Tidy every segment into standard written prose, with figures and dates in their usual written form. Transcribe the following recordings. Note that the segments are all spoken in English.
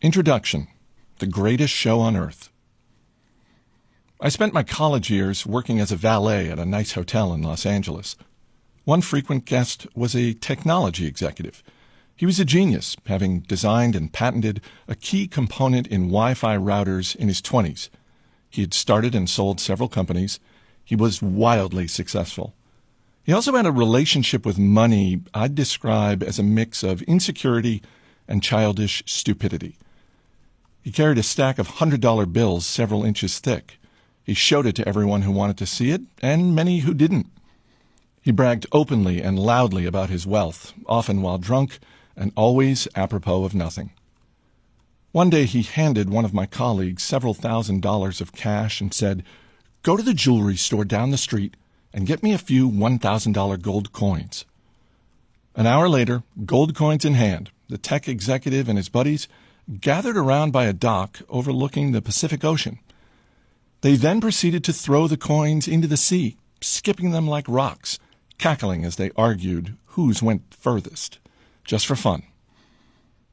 Introduction: The Greatest Show on Earth. I spent my college years working as a valet at a nice hotel in Los Angeles. One frequent guest was a technology executive. He was a genius, having designed and patented a key component in Wi-Fi routers in his 20s. He had started and sold several companies. He was wildly successful. He also had a relationship with money I'd describe as a mix of insecurity and childish stupidity. He carried a stack of $100 bills several inches thick. He showed it to everyone who wanted to see it, and many who didn't. He bragged openly and loudly about his wealth, often while drunk, and always apropos of nothing. One day he handed one of my colleagues several $1,000s of cash and said, "Go to the jewelry store down the street and get me a few $1,000 gold coins." An hour later, gold coins in hand, the tech executive and his buddies gathered around by a dock overlooking the Pacific Ocean. They then proceeded to throw the coins into the sea, skipping them like rocks, cackling as they argued whose went furthest, just for fun.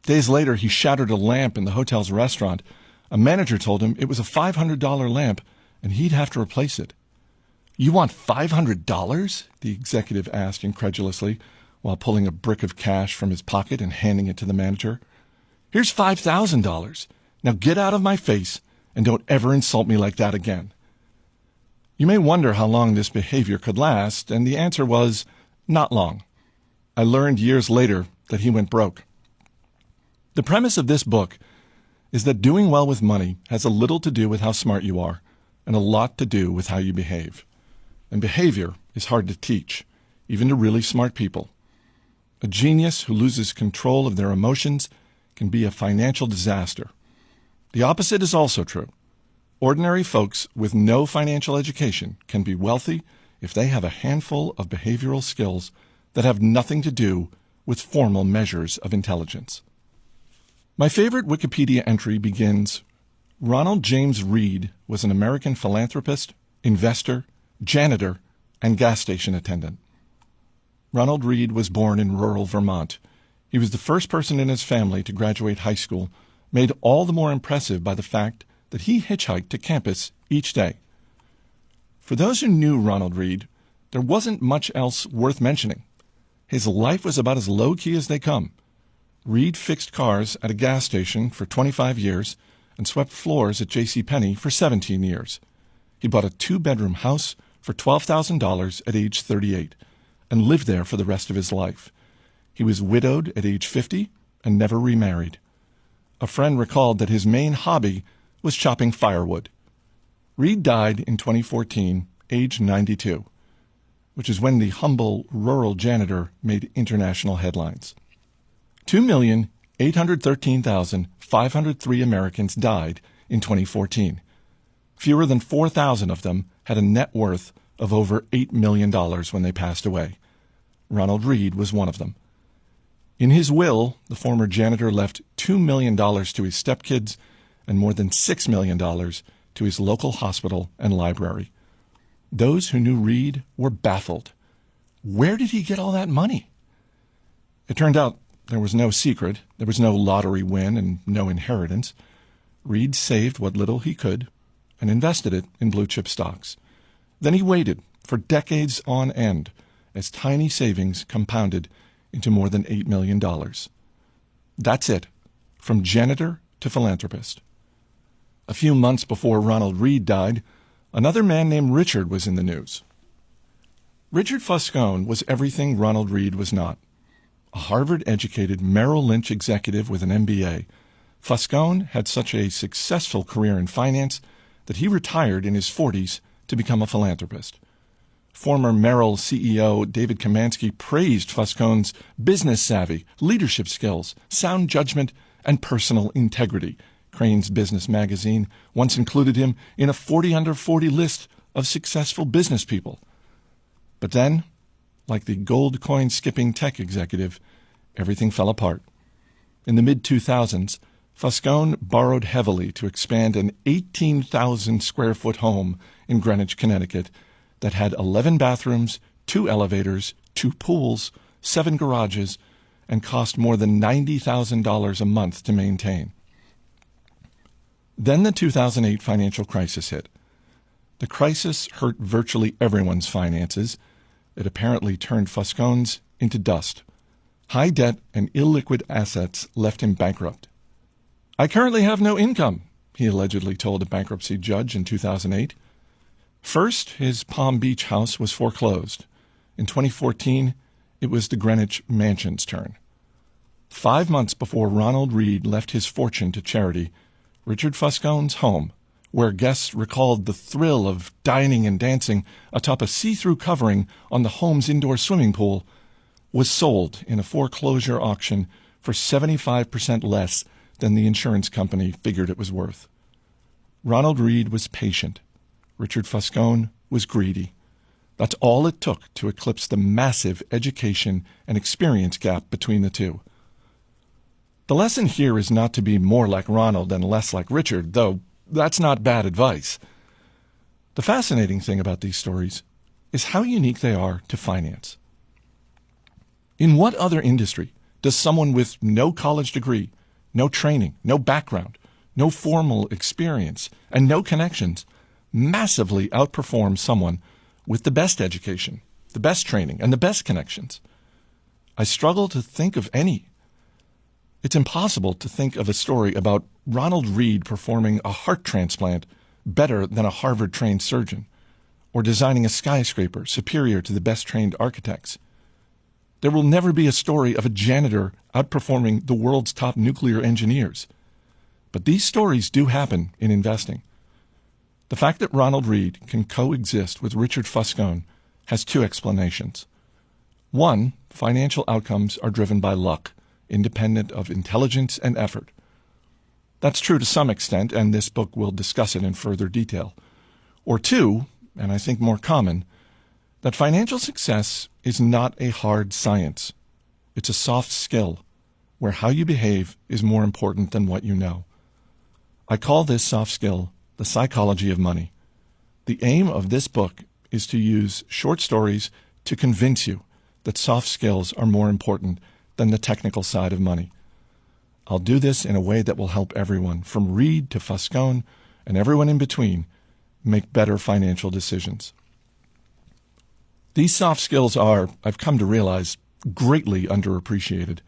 Days later, he shattered a lamp in the hotel's restaurant. A manager told him it was a $500 lamp, and he'd have to replace it. "You want $500? The executive asked incredulously, while pulling a brick of cash from his pocket and handing it to the manager. "Here's $5,000. Now get out of my face and don't ever insult me like that again." You may wonder how long this behavior could last, and the answer was not long. I learned years later that he went broke. The premise of this book is that doing well with money has a little to do with how smart you are and a lot to do with how you behave. And behavior is hard to teach, even to really smart people. A genius who loses control of their emotions can be a financial disaster. The opposite is also true. Ordinary folks with no financial education can be wealthy if they have a handful of behavioral skills that have nothing to do with formal measures of intelligence. My favorite Wikipedia entry begins, "Ronald James Reed was an American philanthropist, investor, janitor, and gas station attendant." Ronald Reed was born in rural Vermont. He was the first person in his family to graduate high school, made all the more impressive by the fact that he hitchhiked to campus each day. For those who knew Ronald Reed, there wasn't much else worth mentioning. His life was about as low-key as they come. Reed fixed cars at a gas station for 25 years and swept floors at JCPenney for 17 years. He bought a 2-bedroom house for $12,000 at age 38 and lived there for the rest of his life. He was widowed at age 50 and never remarried. A friend recalled that his main hobby was chopping firewood. Reed died in 2014, age 92, which is when the humble rural janitor made international headlines. 2,813,503 Americans died in 2014. Fewer than 4,000 of them had a net worth of over $8 million when they passed away. Ronald Reed was one of them. In his will, the former janitor left $2 million to his stepkids and more than $6 million to his local hospital and library. Those who knew Reed were baffled. Where did he get all that money? It turned out there was no secret. There was no lottery win and no inheritance. Reed saved what little he could and invested it in blue-chip stocks. Then he waited for decades on end as tiny savings compounded into more than $8 million. That's it, from janitor to philanthropist. A few months before Ronald Reed died, another man named Richard was in the news. Richard Foscone was everything Ronald Reed was not. A Harvard-educated Merrill Lynch executive with an MBA, Foscone had such a successful career in finance that he retired in his 40s to become a philanthropist. Former Merrill CEO David Kamansky praised Foscone's business savvy, leadership skills, sound judgment, and personal integrity. Crane's Business magazine once included him in a 40 under 40 list of successful business people. But then, like the gold coin skipping tech executive, everything fell apart. In the mid-2000s, Foscone borrowed heavily to expand an 18,000 square foot home in Greenwich, Connecticut, that had 11 bathrooms, 2 elevators, 2 pools, 7 garages, and cost more than $90,000 a month to maintain. Then the 2008 financial crisis hit. The crisis hurt virtually everyone's finances. It apparently turned Foscone's into dust. High debt and illiquid assets left him bankrupt. "I currently have no income," he allegedly told a bankruptcy judge in 2008. First, his Palm Beach house was foreclosed. In 2014, it was the Greenwich Mansion's turn. 5 months before Ronald Read left his fortune to charity, Richard Foscone's home, where guests recalled the thrill of dining and dancing atop a see-through covering on the home's indoor swimming pool, was sold in a foreclosure auction for 75% less than the insurance company figured it was worth. Ronald Read was patient. Richard Foscone was greedy. That's all it took to eclipse the massive education and experience gap between the two. The lesson here is not to be more like Ronald and less like Richard, though that's not bad advice. The fascinating thing about these stories is how unique they are to finance. In what other industry does someone with no college degree, no training, no background, no formal experience, and no connections massively outperform someone with the best education, the best training, and the best connections? I struggle to think of any. It's impossible to think of a story about Ronald Read performing a heart transplant better than a Harvard-trained surgeon, or designing a skyscraper superior to the best-trained architects. There will never be a story of a janitor outperforming the world's top nuclear engineers. But these stories do happen in investing. The fact that Ronald Read can coexist with Richard Foscone has two explanations. One, financial outcomes are driven by luck, independent of intelligence and effort. That's true to some extent, and this book will discuss it in further detail. Or two, and I think more common, that financial success is not a hard science. It's a soft skill, where how you behave is more important than what you know. I call this soft skill the psychology of money. The aim of this book is to use short stories to convince you that soft skills are more important than the technical side of money. I'll do this in a way that will help everyone, from Read to Foscone and everyone in between, make better financial decisions. These soft skills are, I've come to realize, greatly underappreciated.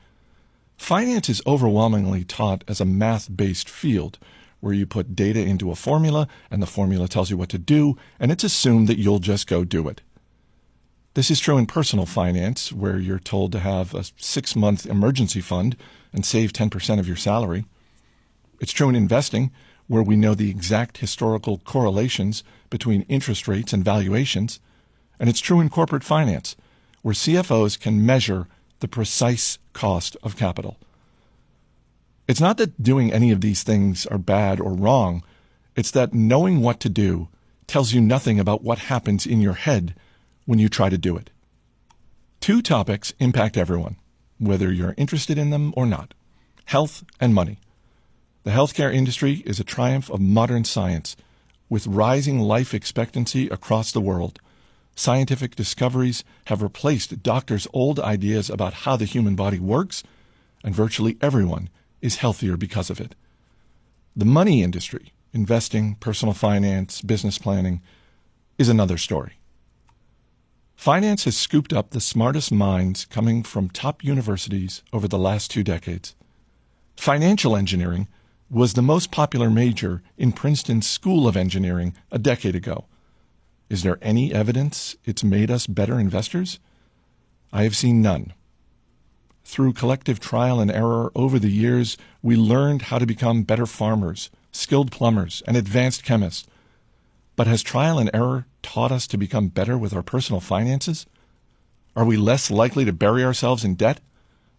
Finance is overwhelmingly taught as a math-based field, where you put data into a formula, and the formula tells you what to do, and it's assumed that you'll just go do it. This is true in personal finance, where you're told to have a 6-month emergency fund and save 10% of your salary. It's true in investing, where we know the exact historical correlations between interest rates and valuations. And it's true in corporate finance, where CFOs can measure the precise cost of capital. It's not that doing any of these things are bad or wrong. It's that knowing what to do tells you nothing about what happens in your head when you try to do it. Two topics impact everyone, whether you're interested in them or not: health and money. The healthcare industry is a triumph of modern science, with rising life expectancy across the world. Scientific discoveries have replaced doctors' old ideas about how the human body works, and virtually everyone is healthier because of it. The money industry, investing, personal finance, business planning, is another story. Finance has scooped up the smartest minds coming from top universities over the last 2 decades. Financial engineering was the most popular major in Princeton's School of Engineering a decade ago. Is there any evidence it's made us better investors? I have seen none. Through collective trial and error over the years, we learned how to become better farmers, skilled plumbers, and advanced chemists. But has trial and error taught us to become better with our personal finances? Are we less likely to bury ourselves in debt?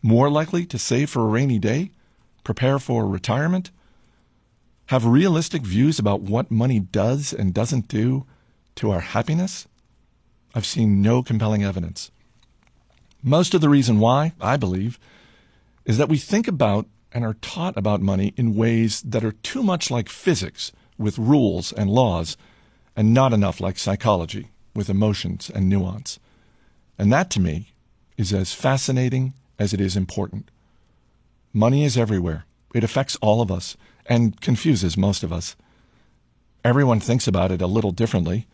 More likely to save for a rainy day? Prepare for retirement? Have realistic views about what money does and doesn't do to our happiness? I've seen no compelling evidence. Most of the reason why, I believe, is that we think about and are taught about money in ways that are too much like physics, with rules and laws, and not enough like psychology, with emotions and nuance. And that, to me, is as fascinating as it is important. Money is everywhere. It affects all of us, and confuses most of us. Everyone thinks about it a little differently.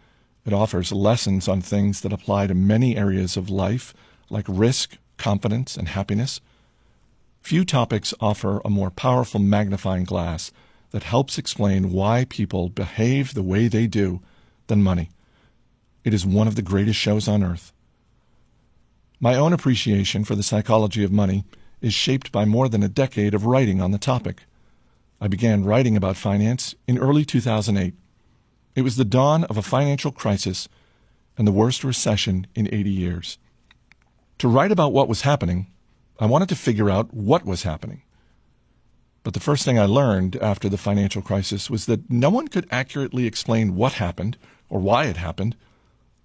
It offers lessons on things that apply to many areas of life, like risk, confidence, and happiness. Few topics offer a more powerful magnifying glass that helps explain why people behave the way they do than money. It is one of the greatest shows on earth. My own appreciation for the psychology of money is shaped by more than a decade of writing on the topic. I began writing about finance in early 2008. It was the dawn of a financial crisis and the worst recession in 80 years. To write about what was happening, I wanted to figure out what was happening. But the first thing I learned after the financial crisis was that no one could accurately explain what happened or why it happened,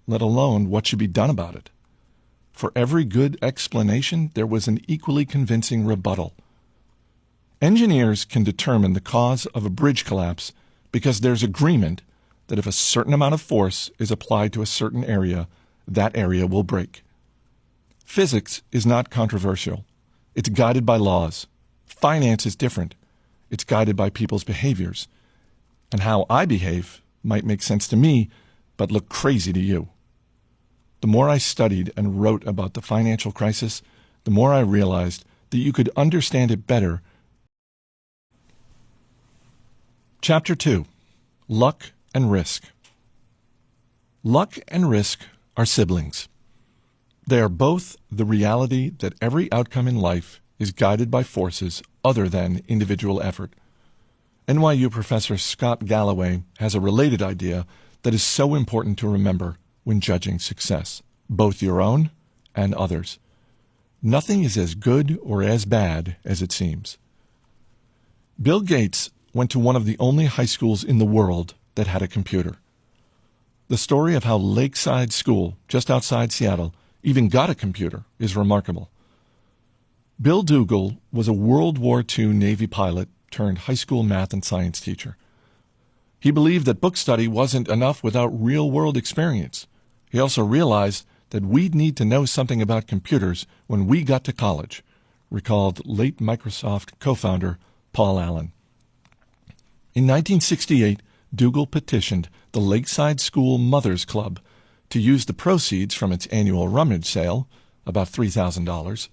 let alone what should be done about it. For every good explanation, there was an equally convincing rebuttal. Engineers can determine the cause of a bridge collapse because there's agreement that if a certain amount of force is applied to a certain area, that area will break. Physics is not controversial. It's guided by laws. Finance is different. It's guided by people's behaviors. And how I behave might make sense to me, but look crazy to you. The more I studied and wrote about the financial crisis, the more I realized that you could understand it better. Chapter 2. Luck and Risk. Luck and risk are siblings. They are both the reality that every outcome in life is guided by forces other than individual effort. NYU professor Scott Galloway has a related idea that is so important to remember when judging success, both your own and others. Nothing is as good or as bad as it seems. Bill Gates went to one of the only high schools in the world that had a computer. The story of how Lakeside School, just outside Seattle, even got a computer is remarkable. Bill Dougal was a World War II Navy pilot turned high school math and science teacher. He believed that book study wasn't enough without real-world experience. He also realized that we'd need to know something about computers when we got to college, recalled late Microsoft co-founder Paul Allen. In 1968, Dougal petitioned the Lakeside School Mothers Club to use the proceeds from its annual rummage sale, about $3,000,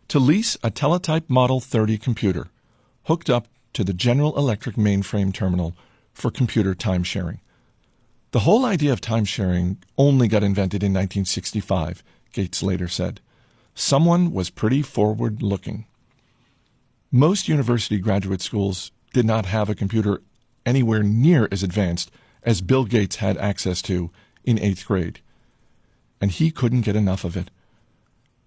to lease a Teletype Model 30 computer hooked up to the General Electric mainframe terminal for computer time-sharing. The whole idea of time-sharing only got invented in 1965, Gates later said. Someone was pretty forward-looking. Most university graduate schools did not have a computer anywhere near as advanced as Bill Gates had access to in 8th grade, and he couldn't get enough of it.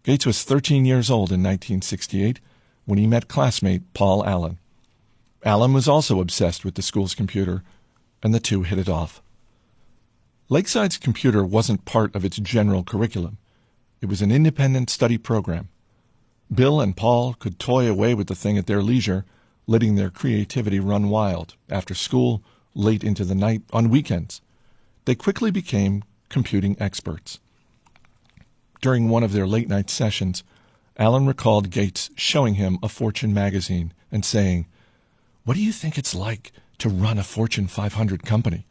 Gates was 13 years old in 1968 when he met classmate Paul Allen. Allen was also obsessed with the school's computer, and the two hit it off. Lakeside's computer wasn't part of its general curriculum. It was an independent study program. Bill and Paul could toy away with the thing at their leisure, letting their creativity run wild after school, late into the night, on weekends. They quickly became computing experts. During one of their late-night sessions, Allen recalled Gates showing him a Fortune magazine and saying, "What do you think it's like to run a Fortune 500 company?"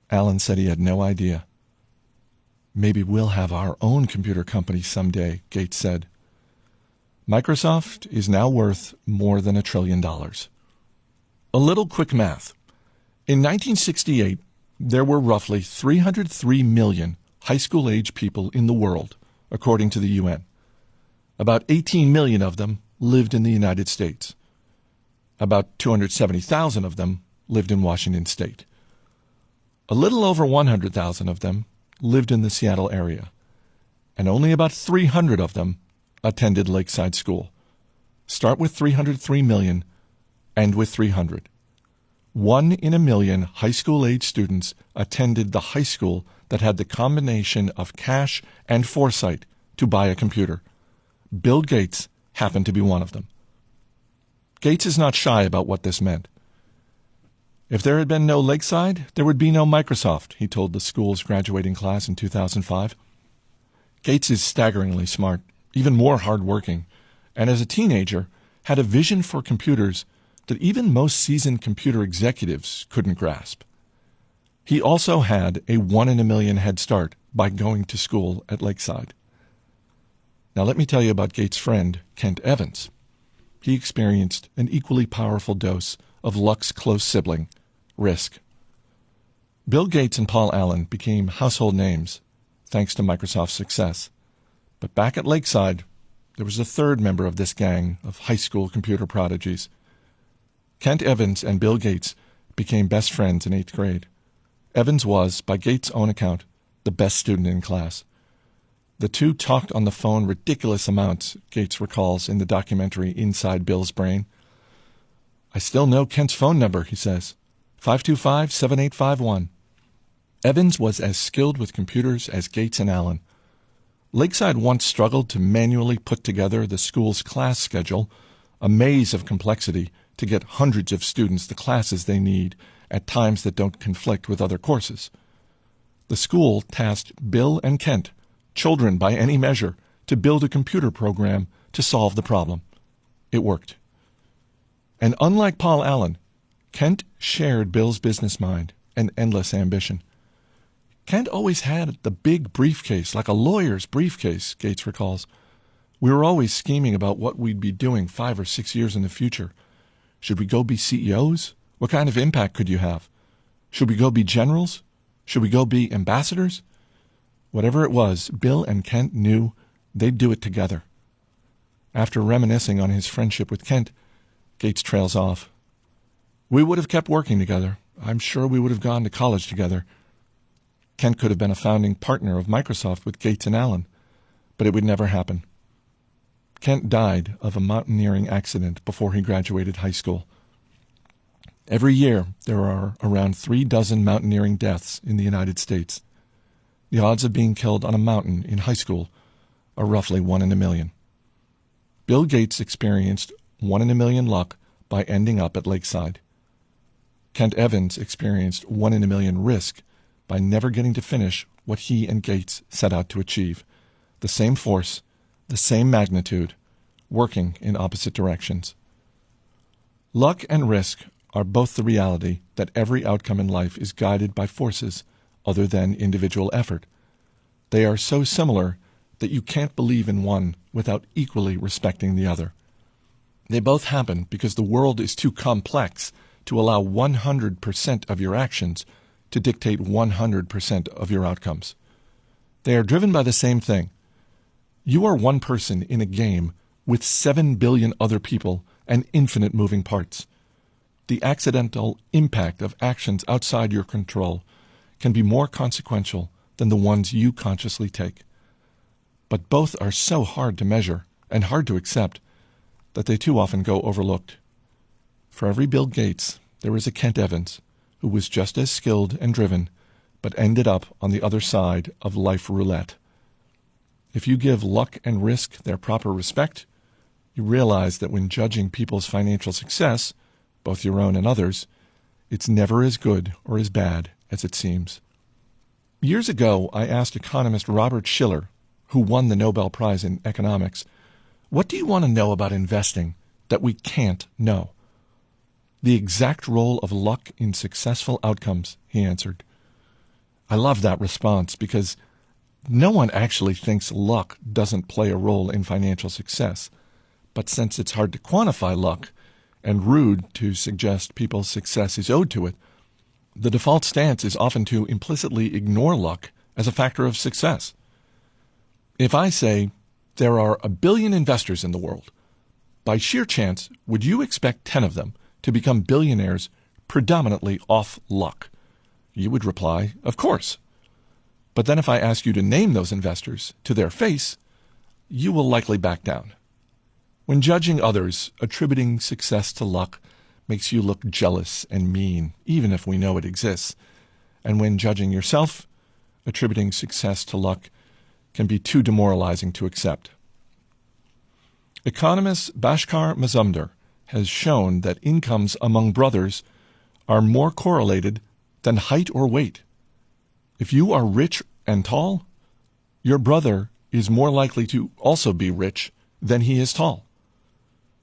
Allen said he had no idea. "Maybe we'll have our own computer company someday," Gates said. Microsoft is now worth more than $1 trillion. A little quick math. In 1968, there were roughly 303 million high school-age people in the world, according to the UN. About 18 million of them lived in the United States. About 270,000 of them lived in Washington State. A little over 100,000 of them lived in the Seattle area, and only about 300 of them attended Lakeside School. Start with 303 million, end with 300. 1 in a million high school-age students attended the high school that had the combination of cash and foresight to buy a computer. Bill Gates happened to be one of them. Gates is not shy about what this meant. If there had been no Lakeside, there would be no Microsoft, he told the school's graduating class in 2005. Gates is staggeringly smart, even more hardworking, and as a teenager had a vision for computers that even most seasoned computer executives couldn't grasp. He also had a 1 in a million head start by going to school at Lakeside. Now let me tell you about Gates' friend, Kent Evans. He experienced an equally powerful dose of luck's close sibling, risk. Bill Gates and Paul Allen became household names thanks to Microsoft's success. But back at Lakeside, there was a third member of this gang of high school computer prodigies. Kent Evans and Bill Gates became best friends in 8th grade. Evans was, by Gates' own account, the best student in class. The two talked on the phone ridiculous amounts, Gates recalls in the documentary Inside Bill's Brain. "I still know Kent's phone number," he says, 525-7851. Evans was as skilled with computers as Gates and Allen. Lakeside once struggled to manually put together the school's class schedule, a maze of complexity to get hundreds of students the classes they need at times that don't conflict with other courses. The school tasked Bill and Kent, children by any measure, to build a computer program to solve the problem. It worked. And unlike Paul Allen, Kent shared Bill's business mind and endless ambition. Kent always had the big briefcase, like a lawyer's briefcase, Gates recalls. "We were always scheming about what we'd be doing 5 or 6 years in the future. Should we go be CEOs? What kind of impact could you have? Should we go be generals? Should we go be ambassadors?" Whatever it was, Bill and Kent knew they'd do it together. After reminiscing on his friendship with Kent, Gates trails off. "We would have kept working together. I'm sure we would have gone to college together. Kent could have been a founding partner of Microsoft with Gates and Allen, but it would never happen." Kent died of a mountaineering accident before he graduated high school. Every year, there are around 36 mountaineering deaths in the United States. The odds of being killed on a mountain in high school are roughly 1 in a million. Bill Gates experienced 1 in a million luck by ending up at Lakeside. Kent Evans experienced 1 in a million risk by never getting to finish what he and Gates set out to achieve. The same force, the same magnitude, working in opposite directions. Luck and risk are both the reality that every outcome in life is guided by forces other than individual effort. They are so similar that you can't believe in one without equally respecting the other. They both happen because the world is too complex to allow 100% of your actions to dictate 100% of your outcomes. They are driven by the same thing. You are one person in a game with 7 billion other people and infinite moving parts. The accidental impact of actions outside your control can be more consequential than the ones you consciously take. But both are so hard to measure and hard to accept that they too often go overlooked. For every Bill Gates, there is a Kent Evans who was just as skilled and driven, but ended up on the other side of life roulette. If you give luck and risk their proper respect, you realize that when judging people's financial success, both your own and others, it's never as good or as bad as it seems. Years ago, I asked economist Robert Shiller, who won the Nobel Prize in economics, "What do you want to know about investing that we can't know?" "The exact role of luck in successful outcomes," he answered. I love that response because no one actually thinks luck doesn't play a role in financial success. But since it's hard to quantify luck and rude to suggest people's success is owed to it, the default stance is often to implicitly ignore luck as a factor of success. If I say there are 1 billion investors in the world, by sheer chance, would you expect 10 of them to become billionaires predominantly off luck? You would reply, of course. But then if I ask you to name those investors to their face, you will likely back down. When judging others, attributing success to luck makes you look jealous and mean, even if we know it exists. And when judging yourself, attributing success to luck can be too demoralizing to accept. Economist Bhaskar Mazumdar has shown that incomes among brothers are more correlated than height or weight. If you are rich and tall, your brother is more likely to also be rich than he is tall.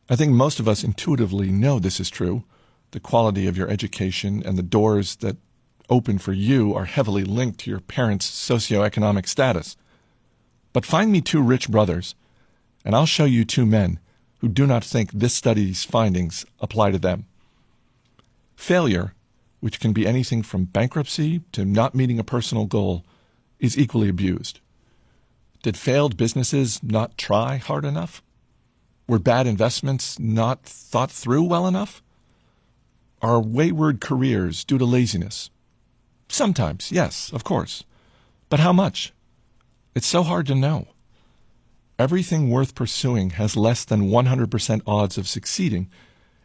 I think most of us intuitively know this is true. The quality of your education and the doors that open for you are heavily linked to your parents' socioeconomic status. But find me two rich brothers, and I'll show you two men who do not think this study's findings apply to them. Failure, which can be anything from bankruptcy to not meeting a personal goal, is equally abused. Did failed businesses not try hard enough? Were bad investments not thought through well enough? Are wayward careers due to laziness? Sometimes, yes, of course. But how much? It's so hard to know. Everything worth pursuing has less than 100% odds of succeeding,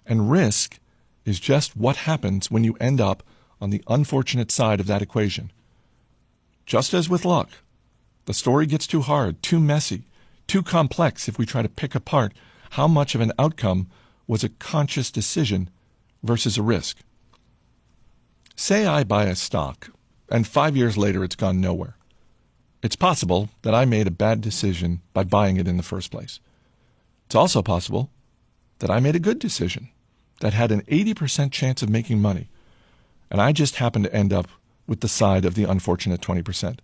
and risk is just what happens when you end up on the unfortunate side of that equation. Just as with luck, the story gets too hard, too messy, too complex if we try to pick apart how much of an outcome was a conscious decision versus a risk. Say I buy a stock, and 5 years later it's gone nowhere. It's possible that I made a bad decision by buying it in the first place. It's also possible that I made a good decision that had an 80% chance of making money, and I just happened to end up with the side of the unfortunate 20%.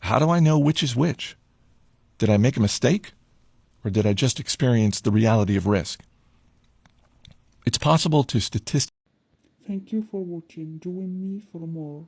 How do I know which is which? Did I make a mistake, or did I just experience the reality of risk? It's possible to statistically. Thank you for watching. Join me for more.